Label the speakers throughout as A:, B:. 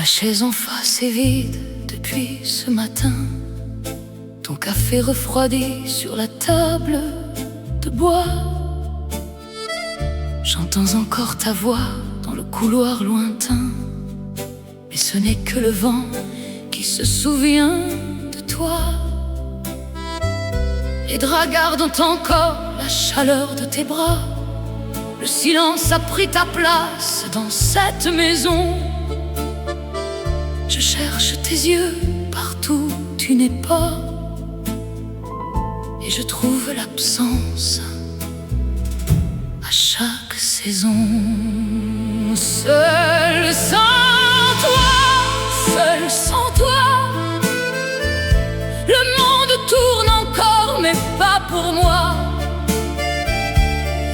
A: chaise en face est vide depuis ce matin. Ton café refroidi sur la table de bois. J'entends encore ta voix dans le couloir lointain, mais ce n'est que le vent qui se souvient de toi. Les draps gardent encore la chaleur de tes bras. Le silence a pris ta place dans cette maison. Je cherche tes yeux partout où tu n'es pas, et je trouve l'absence à chaque saison. Seul sans toi, le monde tourne encore, mais pas pour moi.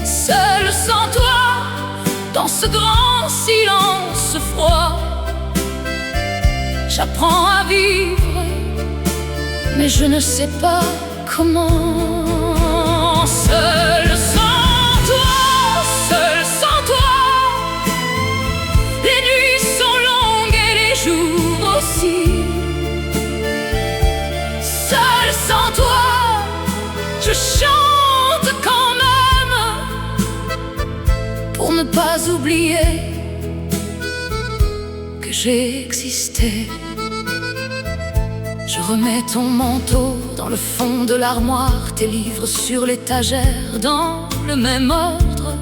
A: Seul sans toi, dans ce grand silence froid, j'apprends à vivre, mais je ne sais pas comment. Seul sans toi, les nuits sont longues et les jours aussi. Seul sans toi, je chante quand même, pour ne pas oublier que j'ai existé. Je remets ton manteau dans le fond de l'armoire, tes livres sur l'étagère dans le même ordre.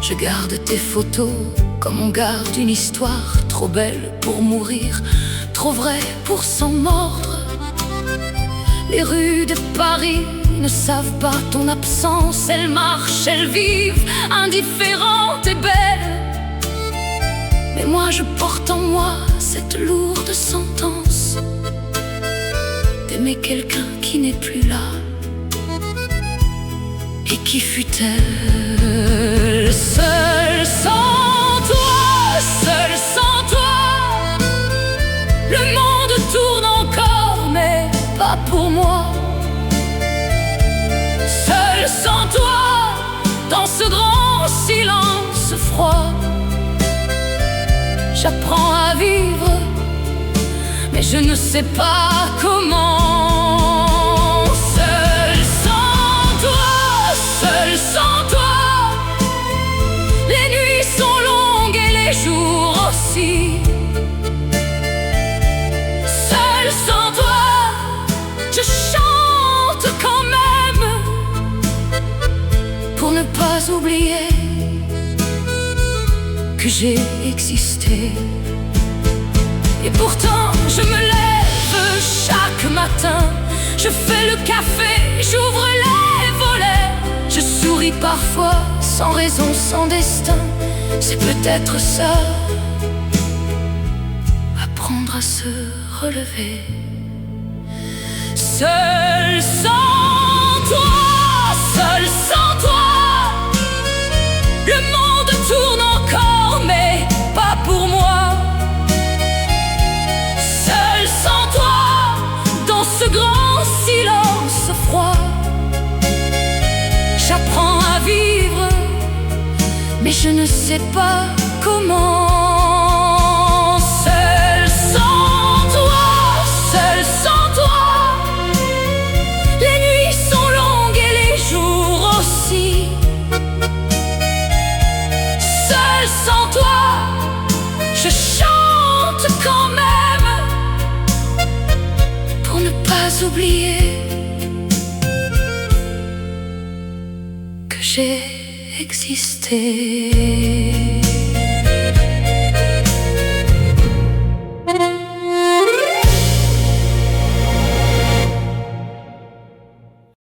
A: Je garde tes photos comme on garde une histoire, trop belle pour mourir, trop vraie pour s'en mordre. Les rues de Paris ne savent pas ton absence, elles marchent, elles vivent, indifférentes et belles. Mais moi je porte en moi cette lourde sentence d'aimer quelqu'un qui n'est plus là, et qui fut-elle. Seul sans toi, le monde tourne encore, mais pas pour moi. Seul sans toi, dans ce grand silence froid, j'apprends à vivre, mais je ne sais pas comment. Seul sans toi, les nuits sont longues et les jours aussi. Seul sans toi, je chante quand même, pour ne pas oublier que j'ai existé. Et pourtant je me lève chaque matin, je fais le café, j'ouvre les volets. Je souris parfois, sans raison, sans destin. C'est peut-être ça, apprendre à se relever. Seul sans toi, le monde tourne encore, mais pas pour moi. Seul sans toi, dans ce grand silence froid, j'apprends à vivre, mais je ne sais pas comment. Seul sans toi, les nuits sont longues et les jours aussi. Seul sans toi, je chante quand même, pour ne pas oublier que j'ai existé.